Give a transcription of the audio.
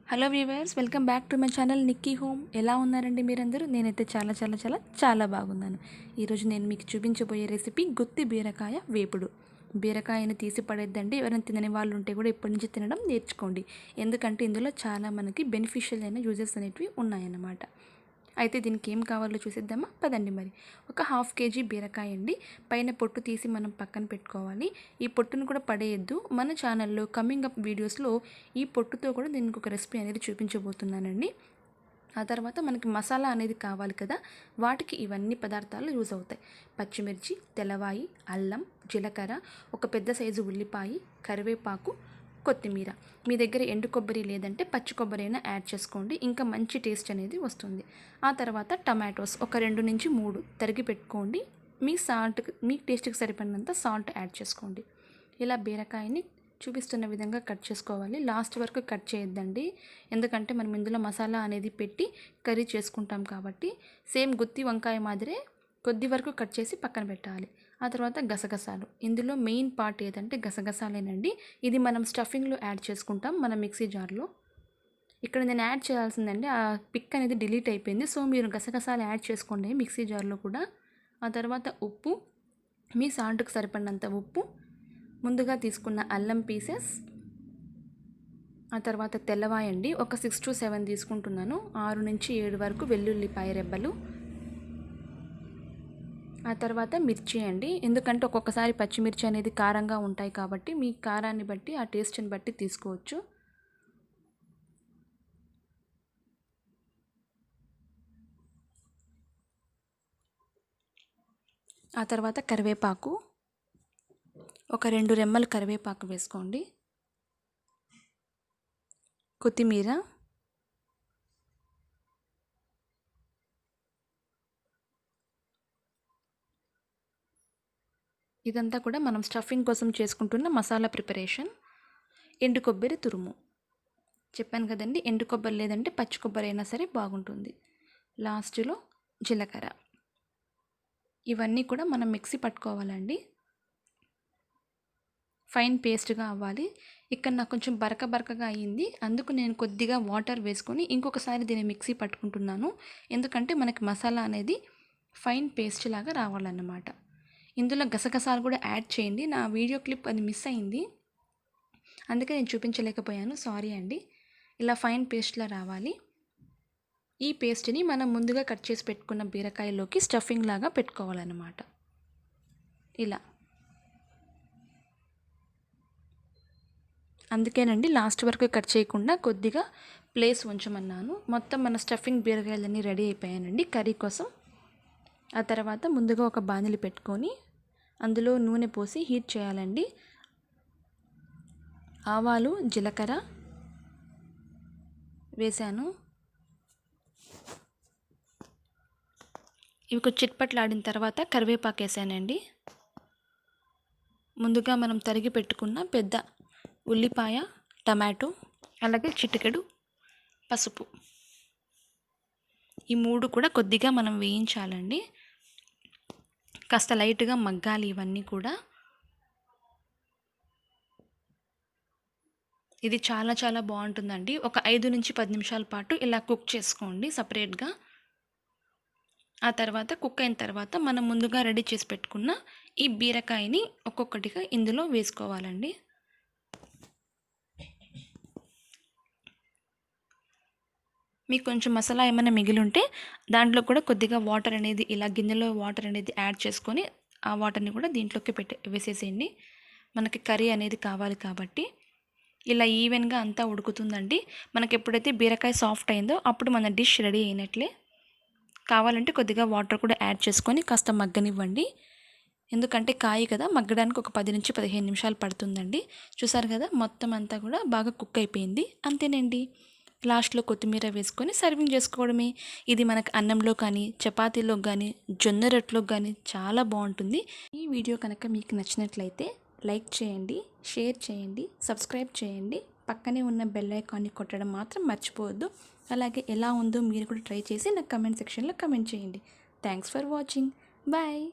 Hello viewers, welcome back to my channel Nikki home. ఎలా ఉన్నారండి మీరందరూ? నేనైతే చాలా బాగున్నాను. ఈరోజు నేను మీకు చూపించబోయే రెసిపీ గుత్తి బీరకాయ వేపుడు. బీరకాయని తీసి పడేద్దండి. ఎవరైనా తినని వాళ్ళు ఉంటే కూడా ఇప్పటి నుంచి తినడం నేర్చుకోండి. ఎందుకంటే ఇందులో చాలా మనకి బెనిఫిషియల్ అయిన యూజెస్ అనేటివి ఉన్నాయన్నమాట. అయితే దీనికి ఏం కావాలో చూసేద్దామా? పదండి. మరి ఒక హాఫ్ కేజీ బీరకాయ అండి. పైన పొట్టు తీసి మనం పక్కన పెట్టుకోవాలి. ఈ పొట్టును కూడా పడేయద్దు. మన ఛానల్లో కమింగ్ అప్ వీడియోస్లో ఈ పొట్టుతో కూడా దీనికి ఒక రెసిపీ అనేది చూపించబోతున్నానండి. ఆ తర్వాత మనకి మసాలా అనేది కావాలి కదా, వాటికి ఇవన్నీ పదార్థాలు యూజ్ అవుతాయి. పచ్చిమిర్చి, తెల్లవాయి, అల్లం, జీలకర్ర, ఒక పెద్ద సైజు ఉల్లిపాయ, కరివేపాకు, కొత్తిమీర. మీ దగ్గర ఎండు కొబ్బరి లేదంటే పచ్చి కొబ్బరి అయినా యాడ్ చేసుకోండి, ఇంకా మంచి టేస్ట్ అనేది వస్తుంది. ఆ తర్వాత టమాటోస్ ఒక 2 నుంచి 3 తరిగి పెట్టుకోండి. మీ టేస్ట్కి సరిపడినంత సాల్ట్ యాడ్ చేసుకోండి. ఇలా బీరకాయని చూపిస్తున్న విధంగా కట్ చేసుకోవాలి. లాస్ట్ వరకు కట్ చేయొద్దండి, ఎందుకంటే మనం ఇందులో మసాలా అనేది పెట్టి కర్రీ చేసుకుంటాం కాబట్టి. సేమ్ గుత్తి వంకాయ మాదిరే కొద్ది వరకు కట్ చేసి పక్కన పెట్టాలి. ఆ తర్వాత గసగసాలు. ఇందులో మెయిన్ పార్ట్ ఏదంటే గసగసాలేనండి. ఇది మనం స్టఫింగ్లో యాడ్ చేసుకుంటాం మన మిక్సీ జార్లో. ఇక్కడ నేను యాడ్ చేయాల్సిందండి, ఆ పిక్ అనేది డిలీట్ అయిపోయింది. సో మీరు గసగసాలు యాడ్ చేసుకోండి మిక్సీ జార్లో కూడా. ఆ తర్వాత ఉప్పు, మీ సాల్ట్కి సరిపడినంత ఉప్పు, ముందుగా తీసుకున్న అల్లం పీసెస్, ఆ తర్వాత తెల్లవాయండి ఒక 6 to 7 తీసుకుంటున్నాను. 6 నుంచి 7 వరకు వెల్లుల్లిపాయ రెబ్బలు. ఆ తర్వాత మిర్చి అండి, ఎందుకంటే ఒక్కొక్కసారి పచ్చిమిర్చి అనేది కారంగా ఉంటాయి కాబట్టి మీ కారాన్ని బట్టి ఆ టేస్ట్ని బట్టి తీసుకోవచ్చు. ఆ తర్వాత కరివేపాకు, ఒక 2 రెమ్మలు కరివేపాకు వేసుకోండి. కొత్తిమీర, ఇదంతా కూడా మనం స్టఫింగ్ కోసం చేసుకుంటున్న మసాలా ప్రిపరేషన్. ఎండు కొబ్బరి తురుము చెప్పాను కదండి, ఎండు కొబ్బరి లేదంటే పచ్చి కొబ్బరి అయినా సరే బాగుంటుంది. లాస్ట్లో జీలకర్ర. ఇవన్నీ కూడా మనం మిక్సీ పట్టుకోవాలండి, ఫైన్ పేస్ట్గా అవ్వాలి. ఇక్కడ నాకు కొంచెం బరకగా అయ్యింది, అందుకు నేను కొద్దిగా వాటర్ వేసుకొని ఇంకొకసారి దీన్ని మిక్సీ పట్టుకుంటున్నాను. ఎందుకంటే మనకి మసాలా అనేది ఫైన్ పేస్ట్ లాగా రావాలన్నమాట. ఇందులో గసగసాలు కూడా యాడ్ చేయండి. నా వీడియో క్లిప్ అది మిస్ అయింది, అందుకే నేను చూపించలేకపోయాను, సారీ అండి. ఇలా ఫైన్ పేస్ట్లా రావాలి. ఈ పేస్ట్ని మనం ముందుగా కట్ చేసి పెట్టుకున్న బీరకాయలోకి స్టఫింగ్ లాగా పెట్టుకోవాలన్నమాట. ఇలా అందుకేనండి లాస్ట్ వరకు కట్ చేయకుండా కొద్దిగా ప్లేస్ ఉంచమన్నాను. మొత్తం మన స్టఫింగ్ బీరకాయలన్నీ రెడీ అయిపోయానండి కర్రీ కోసం. ఆ తర్వాత ముందుగా ఒక బాణలి పెట్టుకొని అందులో నూనె పోసి హీట్ చేయాలండి. ఆవాలు, జీలకర్ర వేసాను. ఇవి కొంచెం చిట్పట్లాడిన తర్వాత కరివేపాకు వేసానండి. ముందుగా మనం తరిగి పెట్టుకున్న పెద్ద ఉల్లిపాయ, టమాటో, అలాగే చిటికెడు పసుపు, ఈ 3 కూడా కొద్దిగా మనం వేయించాలండి. కాస్త లైట్గా మగ్గాలి ఇవన్నీ కూడా. ఇది చాలా బాగుంటుందండి. ఒక 5 నుంచి 10 నిమిషాల పాటు ఇలా కుక్ చేసుకోండి సపరేట్గా. ఆ తర్వాత కుక్ అయిన తర్వాత మనం ముందుగా రెడీ చేసి పెట్టుకున్న ఈ బీరకాయని ఒక్కొక్కటిగా ఇందులో వేసుకోవాలండి. మీకు కొంచెం మసాలా ఏమైనా మిగిలి ఉంటే దాంట్లో కూడా కొద్దిగా వాటర్ అనేది, ఇలా గిన్నెలో వాటర్ అనేది యాడ్ చేసుకొని ఆ వాటర్ని కూడా దీంట్లోకి వేసేసేయండి. మనకి కర్రీ అనేది కావాలి కాబట్టి. ఇలా ఈవెన్గా అంతా ఉడుకుతుందండి. మనకి ఎప్పుడైతే బీరకాయ సాఫ్ట్ అయిందో అప్పుడు మన డిష్ రెడీ అయినట్లే. కావాలంటే కొద్దిగా వాటర్ కూడా యాడ్ చేసుకొని కాస్త మగ్గనివ్వండి, ఎందుకంటే కాయ కదా, మగ్గడానికి ఒక 10 నుంచి 15 నిమిషాలు పడుతుందండి. చూసారు కదా, మొత్తం అంతా కూడా బాగా కుక్ అయిపోయింది. అంతేనండి, లాస్ట్లో కొత్తిమీర వేసుకొని సర్వింగ్ చేసుకోవడమే. ఇది మనకు అన్నంలో కానీ, చపాతీలో కానీ, జొన్న రొట్టెలోకి కానీ చాలా బాగుంటుంది. ఈ వీడియో కనుక మీకు నచ్చినట్లయితే లైక్ చేయండి, షేర్ చేయండి, సబ్స్క్రైబ్ చేయండి. పక్కనే ఉన్న బెల్ ఐకాన్ని కొట్టడం మాత్రం మర్చిపోవద్దు. అలాగే ఎలా ఉందో మీరు కూడా ట్రై చేసి నాకు కమెంట్ సెక్షన్లో కమెంట్ చేయండి. Thanks for watching. బాయ్.